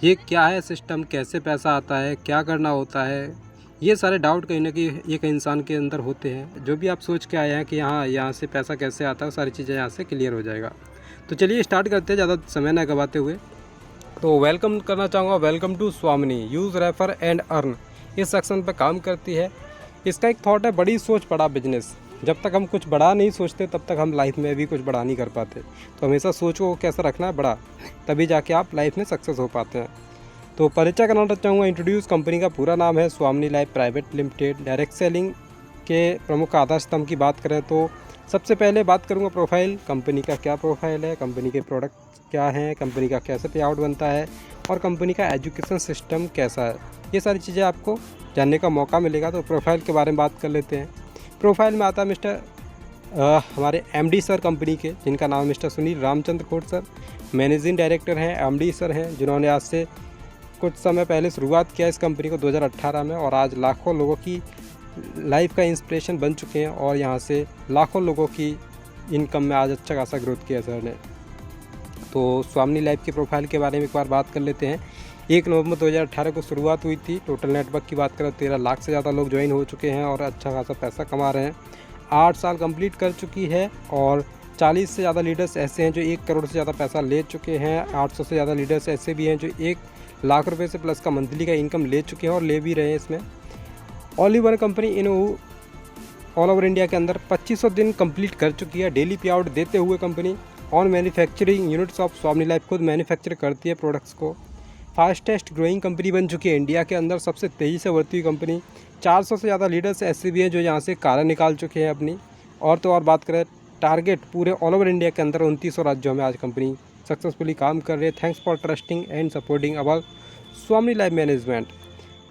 ये क्या है सिस्टम, कैसे पैसा आता है, क्या करना होता है, ये सारे डाउट कहीं ना कहीं एक इंसान के अंदर होते हैं। जो भी आप सोच के आए हैं कि यहाँ से पैसा कैसे आता है, सारी चीज़ें यहाँ से क्लियर हो जाएगा। तो चलिए स्टार्ट करते हैं ज़्यादा समय ना गवाते हुए। तो वेलकम करना चाहूँगा, वेलकम टू स्वामिनी, यूज़ रेफर एंड अर्न। इस सेक्शन पर काम करती है। इसका एक थॉट है, बड़ी सोच बड़ा बिजनेस। जब तक हम कुछ बड़ा नहीं सोचते तब तक हम लाइफ में भी कुछ बड़ा नहीं कर पाते। तो हमेशा सोच को कैसा रखना है, बड़ा, तभी जाके आप लाइफ में सक्सेस हो पाते हैं। तो परिचय करना चाहूँगा, इंट्रोड्यूस। कंपनी का पूरा नाम है स्वामिनी life private limited. Direct selling के प्रमुख आधार स्तंभ की बात करें तो सबसे पहले बात करूँगा प्रोफाइल। कंपनी का क्या प्रोफाइल है, कंपनी के प्रोडक्ट क्या हैं, कंपनी का कैसे पे आउट बनता है और कंपनी का एजुकेशन सिस्टम कैसा है, ये सारी चीज़ें आपको जानने का मौका मिलेगा। तो प्रोफाइल के बारे में बात कर लेते हैं। प्रोफाइल में आता है मिस्टर हमारे एमडी सर कंपनी के, जिनका नाम मिस्टर सुनील रामचंद्र खोट सर। मैनेजिंग डायरेक्टर हैं, एमडी सर हैं, जिन्होंने आज से कुछ समय पहले शुरुआत किया इस कंपनी को 2018 में, और आज लाखों लोगों की लाइफ का इंस्पिरेशन बन चुके हैं और यहाँ से लाखों लोगों की इनकम में आज अच्छा खासा ग्रोथ किया सर ने। तो स्वामिनी लाइफ के प्रोफाइल के बारे में एक बार बात कर लेते हैं। 1 नवंबर 2018 को शुरुआत हुई थी। टोटल नेटवर्क की बात करें 13 लाख से ज़्यादा लोग ज्वाइन हो चुके हैं और अच्छा खासा पैसा कमा रहे हैं। 8 साल कंप्लीट कर चुकी है और 40 से ज़्यादा लीडर्स ऐसे हैं जो 1 करोड़ से ज़्यादा पैसा ले चुके हैं। 800 से ज़्यादा लीडर्स ऐसे भी हैं जो 1 लाख रुपए से प्लस का मंथली का इनकम ले चुके हैं और ले भी रहे हैं। इसमें all in one company in all over India के अंदर 2500 दिन कंप्लीट कर चुकी है डेली पे आउट देते हुए। Company on manufacturing units of स्वामिनी लाइफ खुद मैन्युफैक्चर करती है प्रोडक्ट्स को। फास्टेस्ट ग्रोइंग कंपनी बन चुकी है इंडिया के अंदर, सबसे तेज़ी से बढ़ती हुई कंपनी। 400 से ज़्यादा लीडर्स ऐसे भी हैं जो यहाँ से कार्य निकाल चुके हैं अपनी। और तो और बात करें टारगेट पूरे ऑल ओवर इंडिया के अंदर 29 राज्यों में आज कंपनी सक्सेसफुली काम कर रही है। Thanks for trusting and supporting our Swamini life management.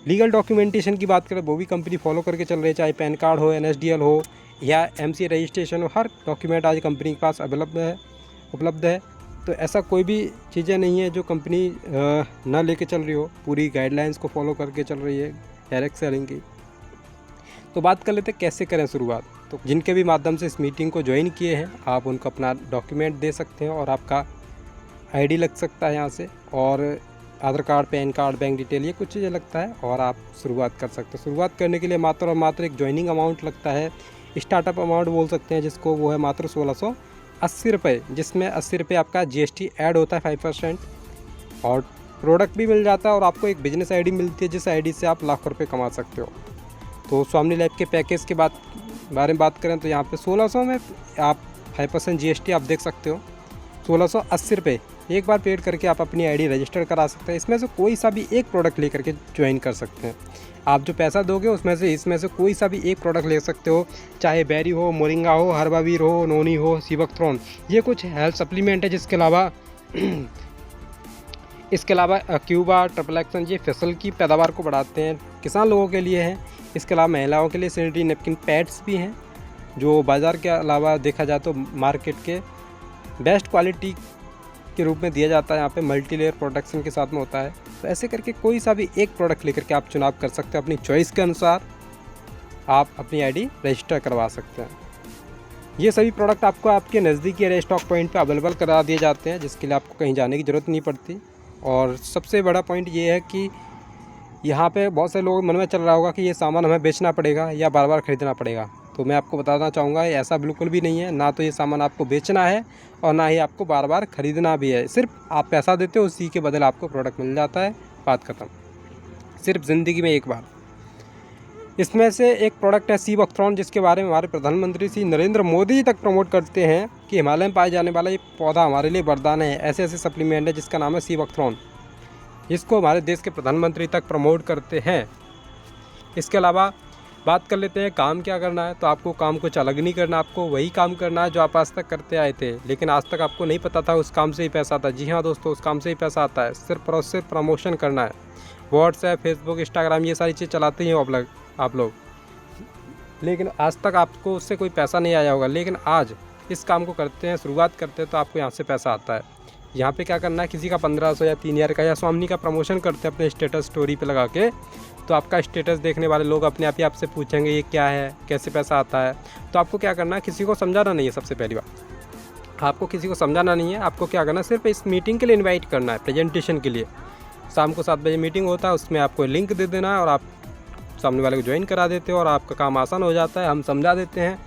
Legal documentation की बात करें वो भी कंपनी फॉलो करके चल रही है, चाहे पैन कार्ड हो, एनएसडीएल हो या एमसी रजिस्ट्रेशन हो, हर डॉक्यूमेंट आज कंपनी के पास उपलब्ध है। तो ऐसा कोई भी चीज़ें नहीं है जो कंपनी ना लेके चल रही हो, पूरी गाइडलाइंस को फॉलो करके चल रही है डायरेक्ट सेलिंग की। तो बात कर लेते हैं कैसे करें शुरुआत। तो जिनके भी माध्यम से इस मीटिंग को ज्वाइन किए हैं, आप उनको अपना डॉक्यूमेंट दे सकते हैं और आपका आईडी लग सकता है यहाँ से, और Aadhaar card, PAN card, bank detail, ये कुछ चीज़ें लगता है और आप शुरुआत कर सकते हैं। शुरुआत करने के लिए मात्र और मात्र एक ज्वाइनिंग अमाउंट लगता है, स्टार्टअप अमाउंट बोल सकते हैं जिसको, वो है मात्र 1680 रुपये, जिसमें 80 रुपये आपका जीएसटी ऐड होता है 5%, और प्रोडक्ट भी मिल जाता है और आपको एक बिजनेस आईडी मिलती है जिस आईडी से आप लाखों रुपये कमा सकते हो। तो स्वामिनी लाइफ के पैकेज के बारे में बात करें तो यहाँ पे 1600 में आप 5% जीएसटी आप देख सकते हो। 1680 रुपये एक बार पेड करके आप अपनी आईडी रजिस्टर करा सकते हैं। इसमें से कोई सा भी एक प्रोडक्ट लेकर के ज्वाइन कर सकते हैं। आप जो पैसा दोगे इसमें से कोई सा भी एक प्रोडक्ट ले सकते हो, चाहे बेरी हो, मोरिंगा हो, हर्बावीर हो, नोनी हो, सीबकथ्रोन, ये कुछ हेल्थ सप्लीमेंट है। इसके अलावा क्यूबा, ट्रिपल एक्शन, ये फसल की पैदावार को बढ़ाते हैं, किसान लोगों के लिए हैं। इसके अलावा महिलाओं के लिए सैनिटरी नैपकिन पैड्स भी हैं, जो बाज़ार के अलावा देखा जाए तो मार्केट के बेस्ट क्वालिटी के रूप में दिया जाता है। यहाँ पे मल्टी लेयर प्रोडक्शन के साथ में होता है। तो ऐसे करके कोई सा भी एक प्रोडक्ट लेकर के आप चुनाव कर सकते हो, अपनी चॉइस के अनुसार आप अपनी आईडी रजिस्टर करवा सकते हैं। ये सभी प्रोडक्ट आपको आपके नज़दीकी स्टॉक पॉइंट पे अवेलेबल करा दिए जाते हैं, जिसके लिए आपको कहीं जाने की ज़रूरत नहीं पड़ती। और सबसे बड़ा पॉइंट ये है कि यहाँ पे बहुत से लोग मन में चल रहा होगा कि ये सामान हमें बेचना पड़ेगा या बार बार ख़रीदना पड़ेगा। तो मैं आपको बताना चाहूँगा ऐसा बिल्कुल भी नहीं है। ना तो ये सामान आपको बेचना है और ना ही आपको बार बार ख़रीदना भी है। सिर्फ आप पैसा देते हो, उसी के बदले आपको प्रोडक्ट मिल जाता है, बात ख़त्म। सिर्फ ज़िंदगी में एक बार। इसमें से एक प्रोडक्ट है सीबकथ्रोन, जिसके बारे में हमारे प्रधानमंत्री श्री नरेंद्र मोदी तक प्रमोट करते हैं कि हिमालय में पाए जाने वाला ये पौधा हमारे लिए वरदान है। ऐसे ऐसे सप्लीमेंट है जिसका नाम है सीबकथ्रोन, जिसको हमारे देश के प्रधानमंत्री तक प्रमोट करते हैं। इसके अलावा बात कर लेते हैं काम क्या करना है। तो आपको काम कुछ अलग नहीं करना, आपको वही काम करना है जो आप आज तक करते आए थे, लेकिन आज तक आपको नहीं पता था उस काम से ही पैसा आता है। जी हाँ दोस्तों, उस काम से ही पैसा आता है। सिर्फ और सिर्फ प्रमोशन करना है। व्हाट्सएप, फेसबुक, इंस्टाग्राम, ये सारी चीज़ चलाते ही हो आप लोग, लेकिन आज तक आपको उससे कोई पैसा नहीं आया होगा। लेकिन आज इस काम को करते हैं, शुरुआत करते हैं, तो आपको यहाँ से पैसा आता है। यहाँ पे क्या करना है, किसी का 1500 या 3000 का या स्वामिनी का प्रमोशन करते हैं अपने स्टेटस स्टोरी पे लगा के, तो आपका स्टेटस देखने वाले लोग अपने आप ही आपसे पूछेंगे ये क्या है, कैसे पैसा आता है। तो आपको क्या करना है, किसी को समझाना नहीं है। सबसे पहली बात, आपको किसी को समझाना नहीं है। आपको क्या करना है, सिर्फ इस मीटिंग के लिए इन्वाइट करना है, प्रेजेंटेशन के लिए। शाम को 7 बजे मीटिंग होता है, उसमें आपको लिंक दे देना है और आप सामने वाले को ज्वाइन करा देते हो और आपका काम आसान हो जाता है। हम समझा देते हैं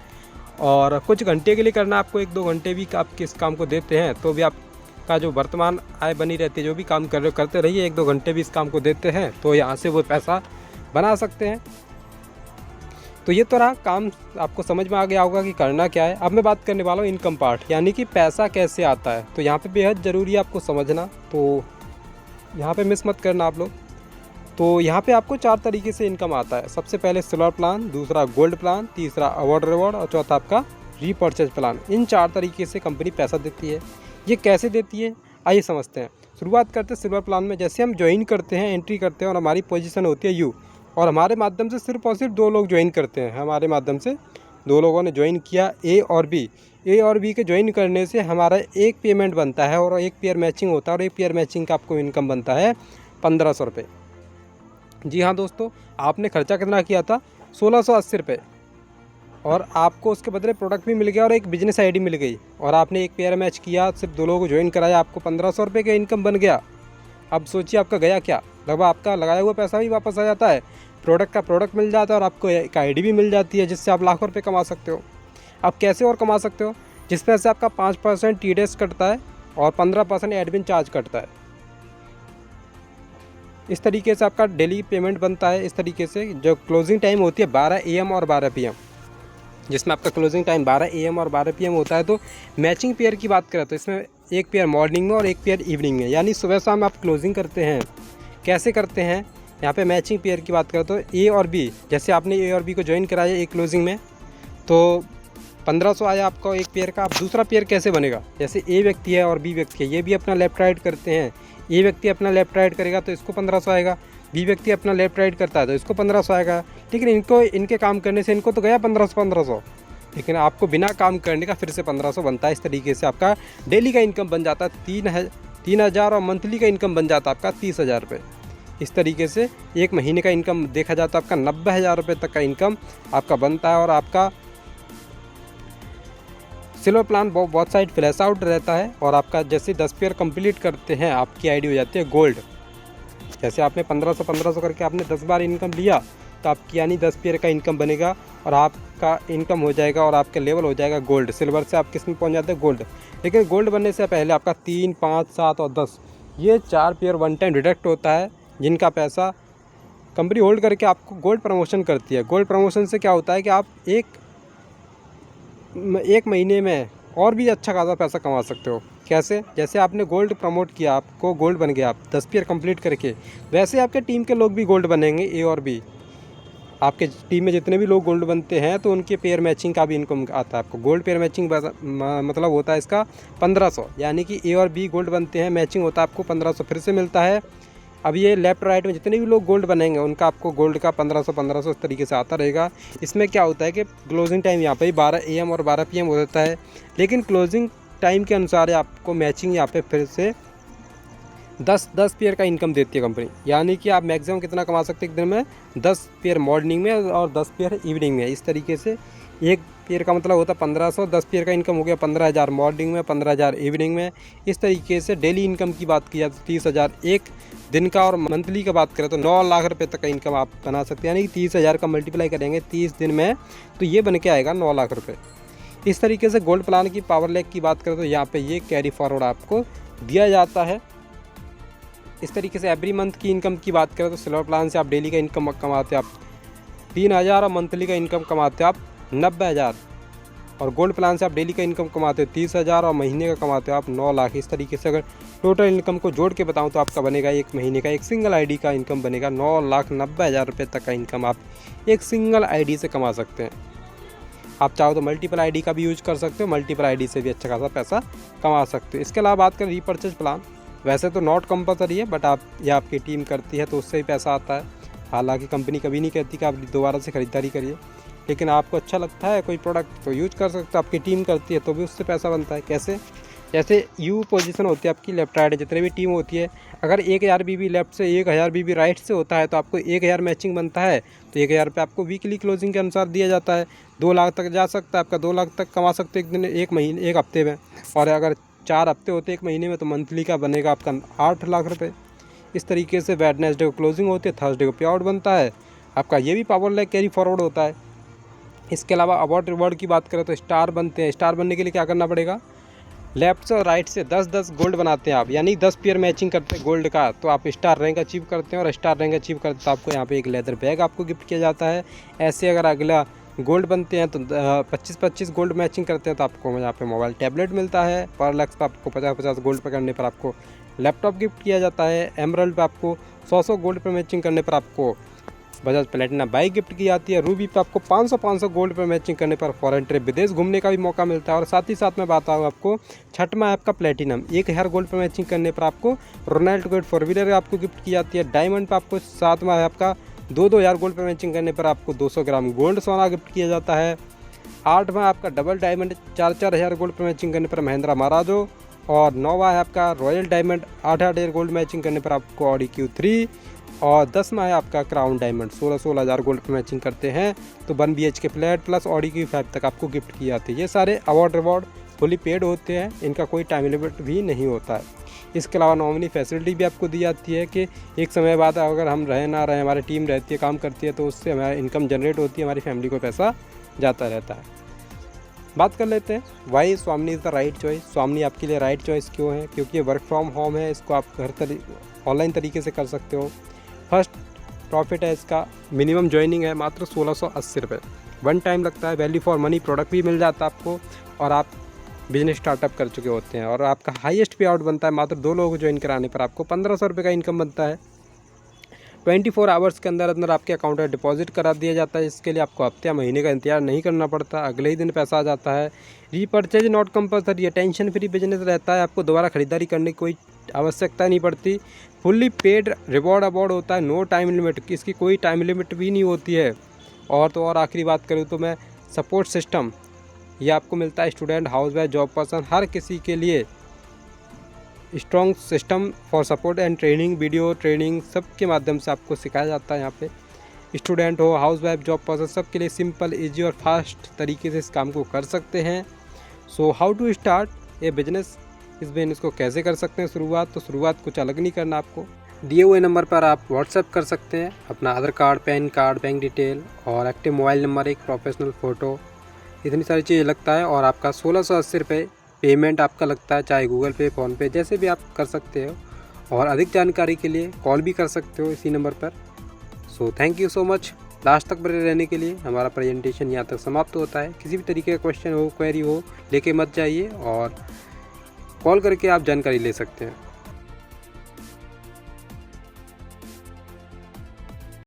और कुछ घंटे के लिए करना आपको, 1-2 घंटे भी आप किस काम को देते हैं तो भी आपका जो वर्तमान आय बनी रहती है। जो भी काम कर रहे हो करते रहिए, 1-2 घंटे भी इस काम को देते हैं तो यहाँ से वो पैसा बना सकते हैं। तो ये तो रहा काम, आपको समझ में आ गया होगा कि करना क्या है। अब मैं बात करने वाला हूँ इनकम पार्ट, यानी कि पैसा कैसे आता है। तो यहाँ पे बेहद ज़रूरी है आपको समझना, तो यहाँ पे मिस मत करना आप लोग। तो यहाँ पे आपको 4 तरीके से इनकम आता है। सबसे पहले सिल्वर प्लान, दूसरा गोल्ड प्लान, तीसरा अवार्ड रिवॉर्ड और चौथा आपका रीपर्चेज प्लान। इन 4 तरीके से कंपनी पैसा देती है। ये कैसे देती है आइए समझते हैं। शुरुआत करते हैं सिल्वर प्लान में। जैसे हम ज्वाइन करते हैं, एंट्री करते हैं और हमारी पोजीशन होती है यू, और हमारे माध्यम से सिर्फ और सिर्फ 2 लोग ज्वाइन करते हैं। हमारे माध्यम से 2 लोगों ने ज्वाइन किया, ए और बी। ए और बी के ज्वाइन करने से हमारा एक पेमेंट बनता है और एक पेयर मैचिंग होता है, और एक पेयर मैचिंग का आपको इनकम बनता है 1500 रुपये। जी हाँ दोस्तों, आपने खर्चा कितना किया था? 1680 रुपये, और आपको उसके बदले प्रोडक्ट भी मिल गया और एक बिजनेस आईडी मिल गई, और आपने एक पेयर मैच किया, सिर्फ 2 लोगों को ज्वाइन कराया, आपको 1500 रुपये का इनकम बन गया। अब सोचिए आपका गया क्या? लगभग आपका लगाया हुआ पैसा भी वापस आ जाता है, प्रोडक्ट का प्रोडक्ट मिल जाता है और आपको एक आईडी भी मिल जाती है, जिससे आप लाखों रुपये कमा सकते हो। अब कैसे और कमा सकते हो? जिस पैसे आपका 5% TDS कटता है और 15% एडमिन चार्ज कटता है। इस तरीके से आपका डेली पेमेंट बनता है। इस तरीके से जो क्लोजिंग टाइम होती है 12 AM और 12 PM, जिसमें आपका क्लोजिंग टाइम 12 AM और 12 PM होता है। तो मैचिंग पेयर की बात करें तो इसमें एक पेयर मॉर्निंग में और एक पेयर इवनिंग में, यानी सुबह शाम आप क्लोजिंग करते हैं। कैसे करते हैं? यहाँ पे मैचिंग पेयर की बात करें तो ए और बी, जैसे आपने ए और बी को ज्वाइन कराया एक क्लोजिंग में तो 1500 आया आपका एक पेयर का। अब दूसरा पेयर कैसे बनेगा? जैसे ए व्यक्ति है और बी व्यक्ति है, ये भी अपना लेफ्ट राइट करते हैं। ए व्यक्ति अपना लेफ्ट राइट करेगा तो इसको 1500 आएगा, बी व्यक्ति अपना लेफ्ट राइट करता है तो इसको 1500 आएगा। लेकिन इनके काम करने से इनको तो गया 1500, लेकिन आपको बिना काम करने का फिर से 1500 बनता है। इस तरीके से आपका डेली का इनकम बन जाता है 3000 और मंथली का इनकम बन जाता है आपका 30,000 रुपये। इस तरीके से एक महीने का इनकम देखा जाता है आपका 90,000 रुपये तक का इनकम आपका बनता है। और आपका सिल्वर प्लान बहुत साइड फ्लैश आउट रहता है, और आपका जैसे 10 पेयर कंप्लीट करते हैं आपकी आईडी हो जाती है गोल्ड। जैसे आपने 1500 करके आपने 10 बार इनकम लिया तो आपकी यानी 10 पेयर का इनकम बनेगा और आपका इनकम हो जाएगा और आपका लेवल हो जाएगा गोल्ड। सिल्वर से आप किस में पहुंच जाते हैं? गोल्ड। लेकिन गोल्ड बनने से पहले आपका 3, 5, 7 और 10 ये 4 पेयर वन टाइम डिडक्ट होता है, जिनका पैसा कंपनी होल्ड करके आपको गोल्ड प्रमोशन करती है। गोल्ड प्रमोशन से क्या होता है कि आप एक महीने में और भी अच्छा खासा पैसा कमा सकते हो। कैसे? जैसे आपने गोल्ड प्रमोट किया, आपको गोल्ड बन गया आप 10 पेयर कंप्लीट करके, वैसे आपके टीम के लोग भी गोल्ड बनेंगे। ए और बी, आपके टीम में जितने भी लोग गोल्ड बनते हैं तो उनके पेयर मैचिंग का भी इनकम आता है आपको। गोल्ड पेयर मैचिंग मतलब होता है इसका 1500, यानी कि ए और बी गोल्ड बनते हैं, मैचिंग होता है आपको 1500 फिर से मिलता है। अब ये लेफ्ट राइट में जितने भी लोग गोल्ड बनेंगे उनका आपको गोल्ड का 1500 इस तरीके से आता रहेगा। इसमें क्या होता है कि क्लोजिंग टाइम यहाँ पे 12 AM और 12 PM हो जाता है, लेकिन क्लोजिंग टाइम के अनुसार आपको मैचिंग यहाँ पे फिर से 10 पेयर का इनकम देती है कंपनी। यानी कि आप मैक्सिमम कितना कमा सकते हैं एक दिन में? 10 पेयर मॉर्निंग में और 10 पेयर इवनिंग में। इस तरीके से एक पेयर का मतलब होता है 1500, 10 पेयर का इनकम हो गया 15,000 मॉर्निंग में, 15,000 इवनिंग में। इस तरीके से डेली इनकम की बात की जाए तो 30,000 एक दिन का, और मंथली का बात करें तो 9 लाख रुपये तक का इनकम आप बना सकते हैं। यानी कि 30,000 का मल्टीप्लाई करेंगे 30 दिन में तो ये बन के आएगा 9 लाख रुपये। इस तरीके से गोल्ड प्लान की पावर लेग की बात करें तो यहाँ पे ये कैरी फॉरवर्ड आपको दिया जाता है। इस तरीके से एवरी मंथ की इनकम की बात करें तो सिल्वर प्लान से आप डेली का इनकम कमाते हैं आप 3,000 और मंथली का इनकम कमाते हैं आप 90,000, और गोल्ड प्लान से आप डेली का इनकम कमाते हो 30,000 और महीने का कमाते हो आप 9 लाख। इस तरीके से अगर टोटल इनकम को जोड़ के बताऊं तो आपका बनेगा एक महीने का एक सिंगल आईडी का इनकम बनेगा 9,90,000 रुपये तक का इनकम आप एक सिंगल आईडी से कमा सकते हैं। आप चाहो तो मल्टीपल आईडी का भी यूज कर सकते हो, मल्टीपल आईडी से भी अच्छा खासा पैसा कमा सकते हो। इसके अलावा बात करें रीपर्चेज प्लान, वैसे तो नॉट कंपलसरी है, बट या आपकी टीम करती है तो उससे ही पैसा आता है। हालांकि कंपनी कभी नहीं कहती कि आप दोबारा से ख़रीदारी करिए, लेकिन आपको अच्छा लगता है कोई प्रोडक्ट तो यूज कर सकते हो। आपकी टीम करती है तो भी उससे पैसा बनता है। कैसे? जैसे यू पोजीशन होती है आपकी लेफ्ट राइट, जितने भी टीम होती है, अगर 1000 BB लेफ्ट से 1000 BB राइट से होता है तो आपको 1000 मैचिंग बनता है, तो 1000 रुपये आपको वीकली क्लोजिंग के अनुसार दिया जाता है। 2 लाख तक जा सकता है आपका, 2 लाख तक कमा सकते हो एक दिन, एक महीने, एक हफ्ते में। और अगर 4 हफ्ते होते एक महीने में तो मंथली का बनेगा आपका 8 लाख रुपये। इस तरीके से वेडनेसडे को क्लोजिंग होती है, थर्सडे को पे आउट बनता है आपका। ये भी पावर लैग कैरी फॉरवर्ड होता है। इसके अलावा अवार्ड रिवॉर्ड की बात करें तो स्टार बनते हैं। स्टार बनने के लिए क्या करना पड़ेगा, लेफ्ट से और राइट से 10-10 गोल्ड बनाते हैं आप, यानी 10 पेयर मैचिंग करते हैं गोल्ड का, तो आप स्टार रैंक अचीव करते हैं। और स्टार रैंक अचीव करते हैं तो आपको यहाँ पे एक लेदर बैग आपको गिफ्ट किया जाता है। ऐसे अगर अगला गोल्ड बनते हैं तो 25-25 गोल्ड मैचिंग करते हैं तो आपको यहाँ पे मोबाइल टैबलेट मिलता है। पावर लैक्स पर आपको 50-50 गोल्ड पर करने पर आपको लैपटॉप गिफ्ट किया जाता है। एमरल्ड पर आपको 100 गोल्ड पर मैचिंग करने पर आपको बजाज प्लेटिना बाइक गिफ्ट की जाती है। रूबी पे आपको 500 गोल्ड पर मैचिंग करने पर फॉरेन ट्रिप विदेश घूमने का भी मौका मिलता है। और साथ ही साथ मैं बात आऊँ आपको छठवां ऐप का प्लेटिनम, 1000 गोल्ड पर मैचिंग करने पर आपको रोनाल्ड गोल्ड 4 व्हीलर आपको गिफ्ट की जाती है। डायमंड पर आपको 7वां ऐप का 2-2000 गोल्ड पर मैचिंग करने पर आपको 200 ग्राम गोल्ड सोना गिफ्ट किया जाता है। 8वां आपका डबल डायमंड 4-4000 गोल्ड पर मैचिंग करने पर महिंद्रा महाराजो। और 9वां है आपका रॉयल डायमंड 8-8 गोल्ड मैचिंग करने पर आपको ऑडी Q3। और 10वां है आपका क्राउन डायमंड 16-16 गोल्ड पर मैचिंग करते हैं तो 1 BHK flat plus Audi Q5 तक आपको गिफ्ट की जाती है। ये सारे अवार्ड रिवॉर्ड फुली पेड होते हैं, इनका कोई टाइम लिमिट भी नहीं होता है। इसके अलावा नॉमिनी फैसिलिटी भी आपको दी जाती है कि एक समय बाद अगर हम रहे ना रहे, हमारी टीम रहती है काम करती है तो उससे हमारी इनकम जनरेट होती है, हमारी फैमिली को पैसा जाता रहता है। बात कर लेते हैं वाई स्वामिनी इज़ द राइट चॉइस। स्वामिनी आपके लिए राइट चॉइस क्यों है, क्योंकि ये वर्क फ्रॉम होम है, इसको आप घर ऑनलाइन तरीके से कर सकते हो। फर्स्ट प्रॉफिट है इसका, मिनिमम ज्वाइनिंग है मात्र 1680 रुपये, 1 टाइम लगता है। वैल्यू फॉर मनी प्रोडक्ट भी मिल जाता है आपको और आप बिजनेस स्टार्टअप कर चुके होते हैं। और आपका हाईएस्ट पे आउट बनता है मात्र 2 लोगों को ज्वाइन कराने पर आपको 1500 रुपये का इनकम बनता है। 24 आवर्स के अंदर अंदर आपके अकाउंट में डिपॉजिट करा दिया जाता है। इसके लिए आपको हफ्ते या महीने का इंतजार नहीं करना पड़ता, अगले ही दिन पैसा आ जाता है। Repurchase not compulsory, tension free business रहता है, आपको दोबारा खरीदारी करने की कोई आवश्यकता नहीं पड़ती। फुल्ली पेड रिवॉर्ड अवार्ड होता है, नो टाइम लिमिट, इसकी कोई टाइम लिमिट भी नहीं होती है। और तो और आखिरी बात करूँ तो मैं सपोर्ट सिस्टम ये आपको मिलता है, student, housewife, job person, हर किसी के लिए strong system for support and training, video training सब के माध्यम से आपको सिखाया जाता है। यहाँ पे स्टूडेंट हो, हाउस वाइफ, जॉब पर्सन, सब के लिए सिंपल, इजी और फास्ट तरीके से इस काम को कर सकते हैं। So how to start a business, इस बिजनेस को कैसे कर सकते हैं शुरुआत, तो शुरुआत कुछ अलग नहीं करना, आपको दिए हुए नंबर पर आप व्हाट्सएप कर सकते हैं अपना Aadhaar card, PAN card, bank detail और एक्टिव मोबाइल नंबर, एक प्रोफेशनल फ़ोटो, इतनी सारी चीज़ें लगता है। और आपका 1680 रुपये पेमेंट आपका लगता है, चाहे गूगल पे, फ़ोनपे, जैसे भी आप कर सकते हो। और अधिक जानकारी के लिए कॉल भी कर सकते हो इसी नंबर पर। So thank you so much last तक बने रहने के लिए। हमारा प्रेजेंटेशन यहाँ तक समाप्त होता है। किसी भी तरीके का क्वेश्चन हो, क्वेरी हो, लेके मत जाइए और कॉल करके आप जानकारी ले सकते हैं।